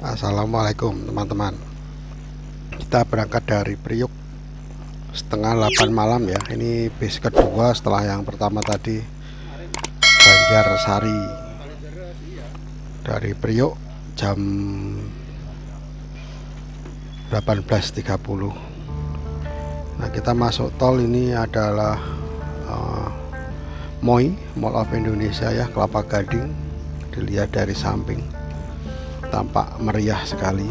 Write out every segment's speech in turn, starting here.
Assalamualaikum teman-teman. Kita berangkat dari Priuk setengah 8 malam ya. Ini bis kedua setelah yang pertama tadi Banjarsari. Dari Priuk jam 18.30. Nah, kita masuk tol. Ini adalah MOI, Mall of Indonesia ya, Kelapa Gading. Dilihat dari samping tampak meriah sekali.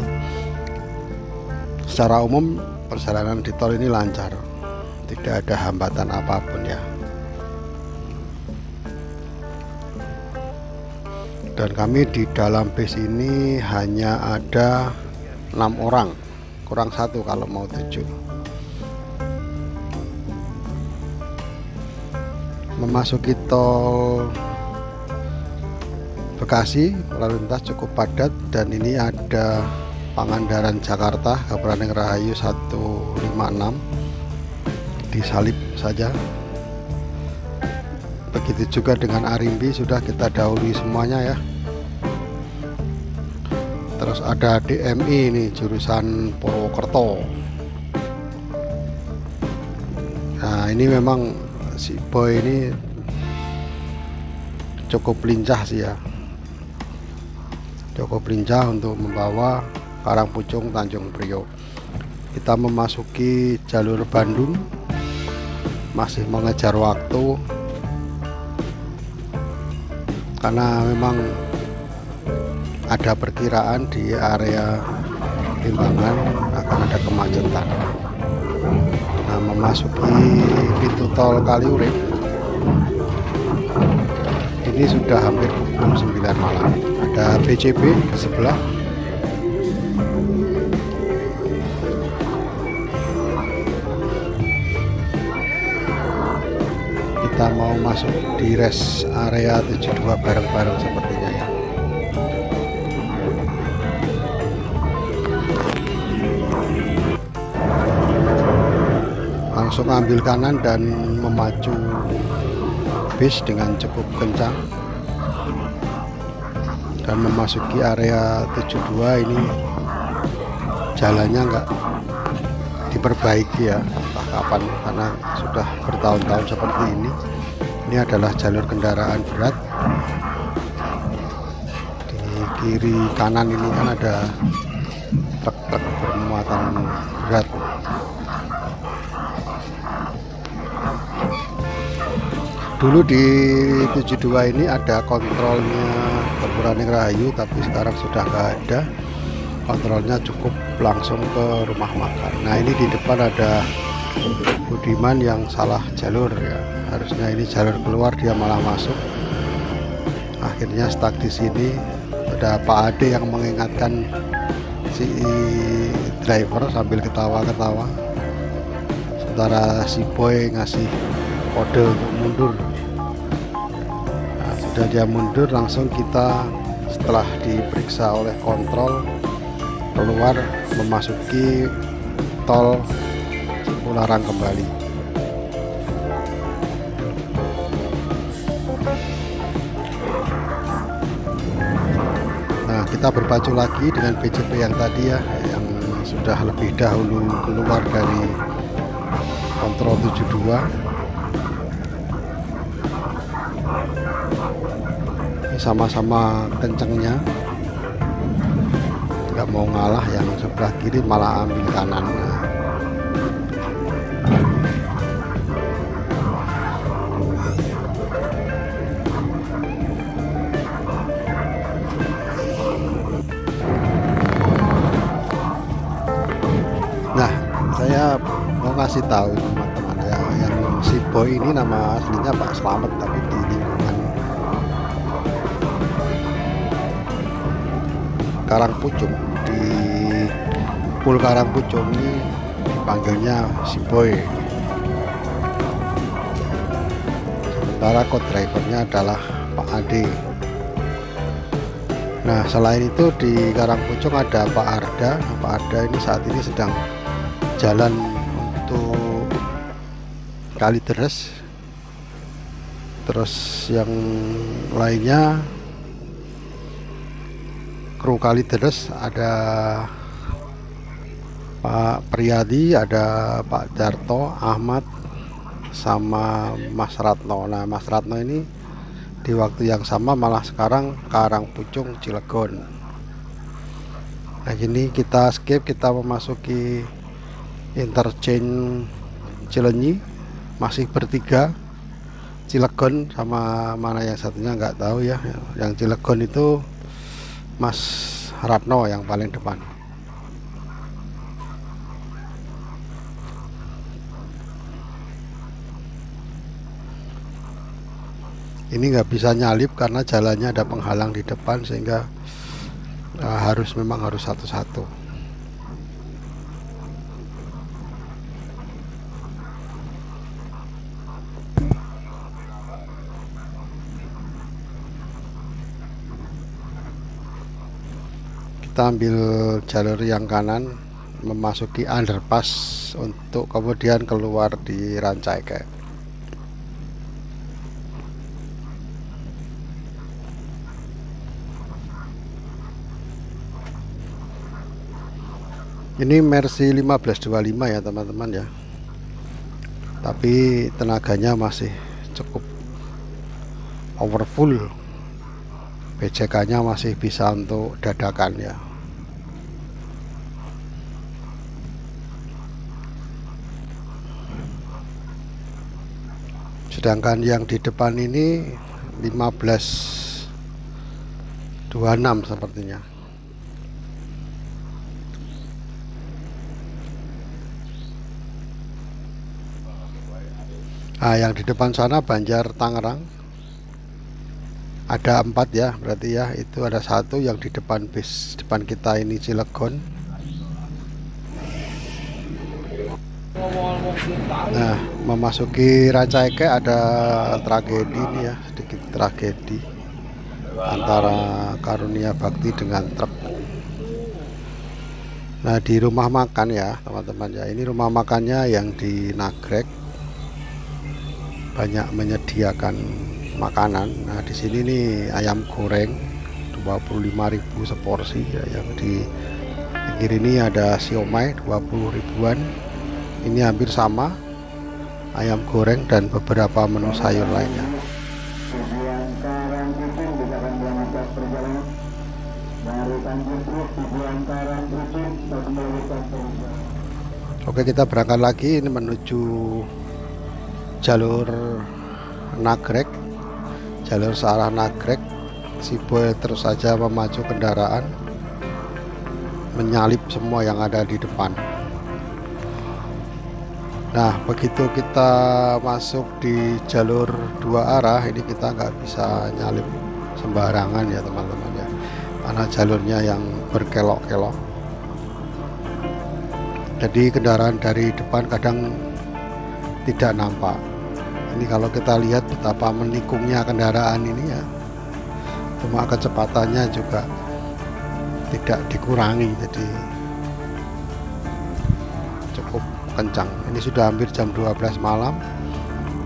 Secara umum perjalanan di tol ini lancar, tidak ada hambatan apapun ya. Dan kami di dalam bis ini hanya ada 6 orang, kurang satu kalau mau 7. Memasuki tol Bekasi, lalu lintas cukup padat, dan ini ada Pangandaran Jakarta, Kabupaten Rahayu 156, disalip saja. Begitu juga dengan Arimbi, sudah kita dahului semuanya ya. Terus ada DMI ini jurusan Purwokerto. Nah, ini memang si boy ini cukup lincah sih ya, cukup lincah untuk membawa Karangpucung Tanjung Priok. Kita memasuki jalur Bandung, masih mengejar waktu karena memang ada perkiraan di area Limbangan akan ada kemacetan. Nah, memasuki pintu tol Kaliurip ini sudah hampir pukul 9 malam. Ada BCB di sebelah. Kita mau masuk di rest area 72 bareng-bareng sepertinya ya. Langsung ambil kanan dan memacu bis dengan cukup kencang dan memasuki area 72. Ini jalannya nggak diperbaiki ya, entah kapan, karena sudah bertahun-tahun seperti ini. Ini adalah jalur kendaraan berat. Di kiri kanan ini kan ada truk-truk bermuatan berat. Dulu di 72 ini ada kontrolnya Kabupaten Rahayu, tapi sekarang sudah nggak ada. Kontrolnya cukup langsung ke rumah makan. Nah, ini di depan ada Budiman yang salah jalur ya. Harusnya ini jalur keluar, dia malah masuk. Akhirnya stuck di sini. Ada Pak Ade yang mengingatkan si driver sambil ketawa-ketawa. Sementara si boy ngasih kode untuk mundur. Nah, sudah dia mundur, langsung kita setelah diperiksa oleh kontrol keluar memasuki tol Cipularang kembali. Nah, kita berpacu lagi dengan BCP yang tadi ya, yang sudah lebih dahulu keluar dari kontrol 72. Sama-sama kencengnya, nggak mau ngalah. Yang sebelah kiri malah ambil kanan. Nah, saya mau ngasih tahu teman-teman ya, yang si boy ini nama aslinya Pak Slamet, tapi di lingkungan Karangpucung, di Pul Karangpucung ini dipanggilnya si boy. Sementara co drivernya adalah Pak Ade. Nah, selain itu di Karangpucung ada Pak Arda. Pak Arda ini saat ini sedang jalan untuk Kalideres. Terus yang lainnya kru Kalideres, ada Pak Priyadi, ada Pak Darto, Ahmad, sama Mas Ratno. Nah, Mas Ratno ini di waktu yang sama malah sekarang Karangpucung Cilegon. Nah, ini kita skip, kita memasuki interchange Cilenyi, masih bertiga. Cilegon sama mana yang satunya nggak tahu ya. Yang Cilegon itu Mas Ratno yang paling depan. Ini nggak bisa nyalip karena jalannya ada penghalang di depan, sehingga memang harus satu-satu. Kita ambil jalur yang kanan, memasuki underpass untuk kemudian keluar di Rancaikek. Ini Mercy 1525 ya teman-teman ya, tapi tenaganya masih cukup powerful. PCK nya masih bisa untuk dadakan ya. Sedangkan yang di depan ini 1526 sepertinya. Nah, yang di depan sana Banjar Tangerang ada 4 ya, berarti ya. Itu ada 1 yang di depan bis depan kita ini Cilegon. Nah, memasuki Rancaikek ada tragedi nih ya, sedikit tragedi antara Karunia Bakti dengan truk. Nah, di rumah makan ya teman-teman ya, ini rumah makannya yang di Nagrek, banyak menyediakan makanan. Nah, di sini nih ayam goreng 25.000 seporsi ya. Yang di pinggir ini ada siomay 20 ribuan. Ini hampir sama, ayam goreng dan beberapa menu sayur lainnya. Oke, kita berangkat lagi. Ini menuju jalur Nagrek, jalur searah Nagrek. Si boy terus saja memacu kendaraan, menyalip semua yang ada di depan. Nah, begitu kita masuk di jalur 2 arah, ini kita nggak bisa nyalip sembarangan ya teman-teman ya, karena jalurnya yang berkelok-kelok. Jadi kendaraan dari depan kadang tidak nampak. Ini kalau kita lihat betapa menikungnya kendaraan ini ya, cuma kecepatannya juga tidak dikurangi, jadi cukup kencang. Ini sudah hampir jam 12 malam.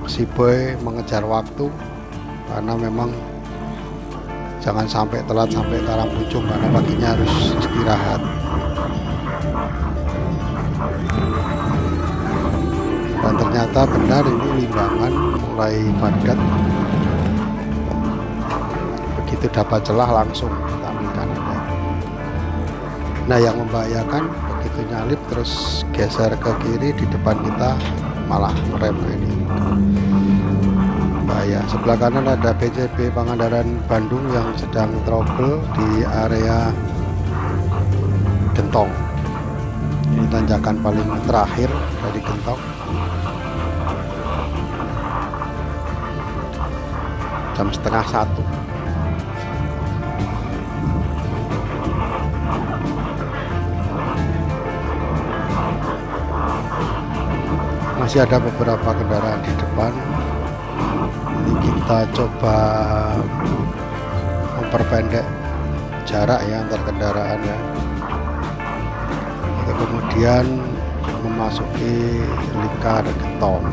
Si boy mengejar waktu karena memang jangan sampai telat sampai Karangpucung, karena paginya harus istirahat. Dan ternyata benar, ini Limbangan mulai padat. Begitu dapat celah langsung kita ambilkan. Nah, yang membahayakan begitu nyalip terus geser ke kiri, di depan kita malah merem. Ini bahaya. Sebelah kanan ada BCB Pangandaran Bandung yang sedang trouble di area Gentong. Ini tanjakan paling terakhir dari Gentong. Jam setengah 1. Masih ada beberapa kendaraan di depan. Ini kita coba memperpendek jarak ya antar kendaraan ya. Kita kemudian memasuki lingkar Gentong.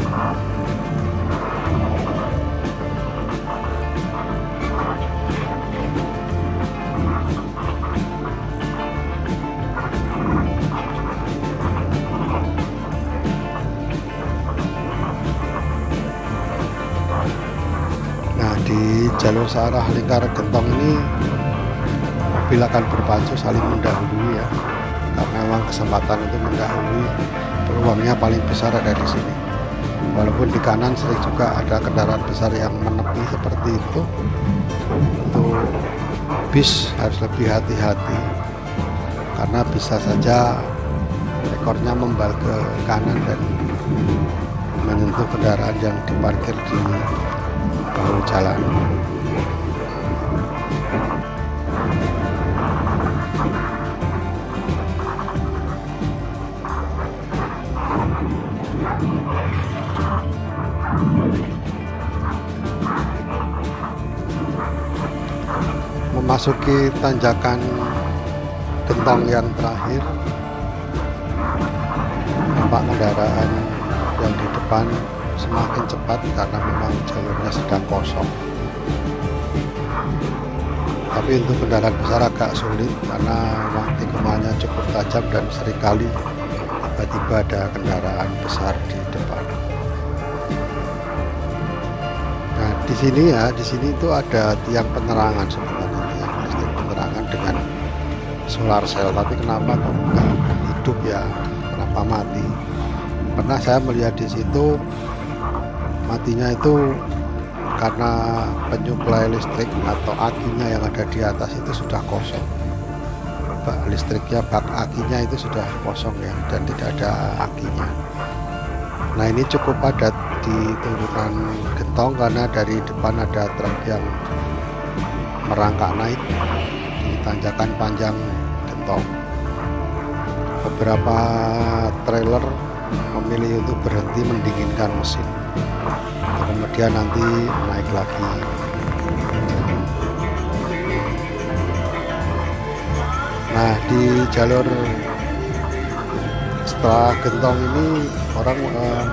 di jalur searah lingkar gentong ini mobil akan berpacu saling mendahului ya, karena memang kesempatan untuk mendahului peluangnya paling besar ada di sini. Walaupun di kanan sering juga ada kendaraan besar yang menepi seperti itu, untuk bis harus lebih hati-hati karena bisa saja ekornya membal ke kanan dan menyentuh kendaraan yang diparkir di bahu jalan. Memasuki tanjakan gentong yang terakhir, nampak kendaraan yang di depan semakin cepat karena memang jalurnya sedang kosong. Tapi untuk kendaraan besar agak sulit karena memang tikungannya cukup tajam dan seringkali tiba-tiba ada kendaraan besar di depan. Nah, di sini itu ada tiang penerangan sebenarnya, tiang listrik penerangan dengan solar cell. Tapi kenapa kok nggak hidup ya? Kenapa mati? Pernah saya melihat di situ matinya itu karena penyuplai listrik atau akinya yang ada di atas itu sudah kosong. Bak listriknya, bak akinya itu sudah kosong ya, dan tidak ada akinya. Nah, ini cukup padat di turunan gentong karena dari depan ada truk yang merangkak naik di tanjakan panjang gentong. Beberapa trailer memilih untuk berhenti mendinginkan mesin, kemudian nanti naik lagi. Nah, di jalur setelah gentong ini orang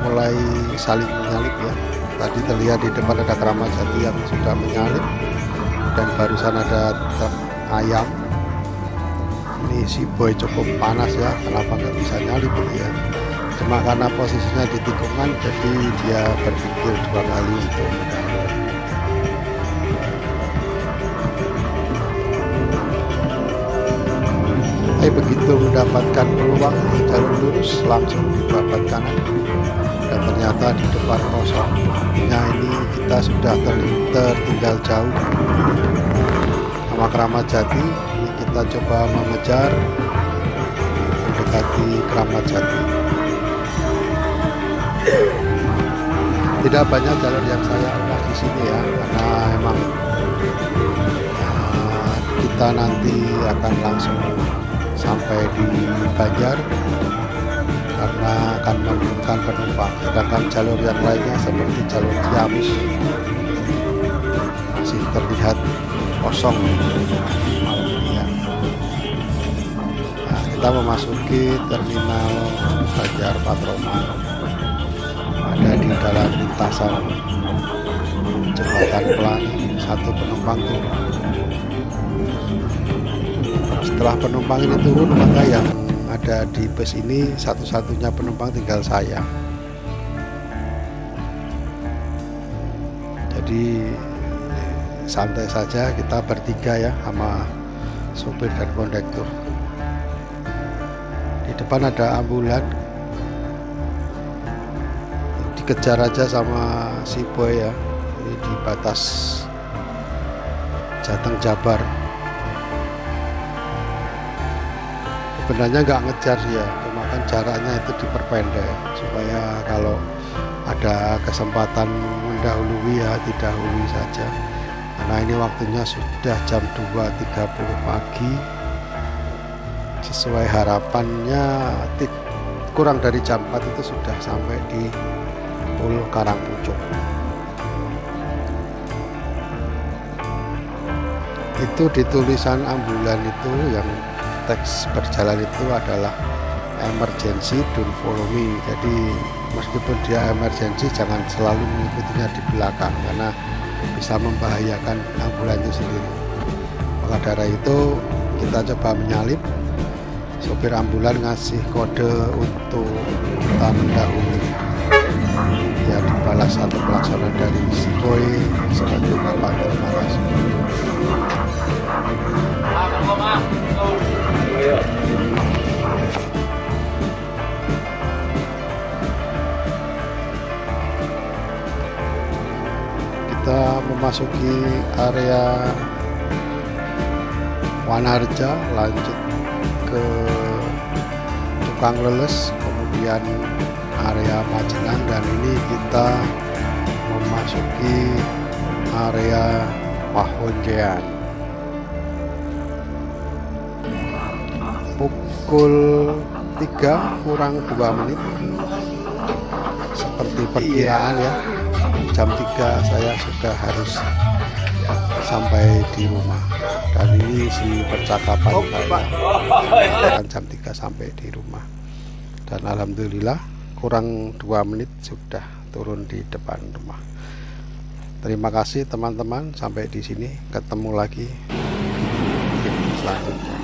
mulai saling menyalip ya. Tadi terlihat di depan ada Kramat Jati yang sudah menyalip, dan barusan ada truk ayam. Ini si boy cukup panas ya, kenapa nggak bisa nyalip ya? Cuma karena posisinya di tikungan, jadi dia berpikir dua kali untuk mendahului. Begitu mendapatkan peluang di jalur lurus, langsung di babat kanan, dan ternyata di depan kosong. Nah, ini kita sudah tertinggal jauh sama Kramat Jati. Ini kita coba mengejar mendekati Kramat Jati. Tidak banyak jalur yang saya ulas di sini ya, karena emang kita nanti akan langsung sampai di Banjar karena akan menurunkan penumpang. Sedangkan jalur yang lainnya seperti jalur Ciamis masih terlihat kosong ya. Nah, kita memasuki terminal Banjar Patroman, ada di dalam lintasan jembatan Pelangi. Satu penumpang turun. Setelah penumpang ini turun, maka yang ada di bus ini satu-satunya penumpang tinggal saya. Jadi santai saja, kita bertiga ya sama sopir dan kondektur. Di depan ada ambulan, dikejar aja sama si boy ya. Ini di batas Jateng Jabar. Sebenarnya nggak ngejar sih ya, cuma kan jaraknya itu diperpendek supaya kalau ada kesempatan mendahului ya didahului saja. Karena ini waktunya sudah jam 2.30 pagi. Sesuai harapannya kurang dari jam 4 itu sudah sampai di Pulau Karangpucung. Itu di tulisan ambulan itu yang teks berjalan itu adalah emergency, don't follow me. Jadi meskipun dia emergency, jangan selalu mengikutinya di belakang karena bisa membahayakan ambulan itu sendiri. Maka dari itu kita coba menyalip. Sopir ambulan ngasih kode untuk kita mendahului. ya dibalas satu pelaksanaan dari si Boy sebagai ungkapan terima kasih. Kita memasuki area Wanarja, lanjut ke Tukang Leles, kemudian area Majengan, dan ini kita memasuki area Pahonjean. Pukul 3 kurang 2 menit seperti perkiraan ya, jam 3 saya sudah harus sampai di rumah, dan ini si percakapan saya kan jam 3 sampai di rumah, dan alhamdulillah kurang 2 menit sudah turun di depan rumah. Terima kasih teman-teman, sampai di sini, ketemu lagi di video selanjutnya.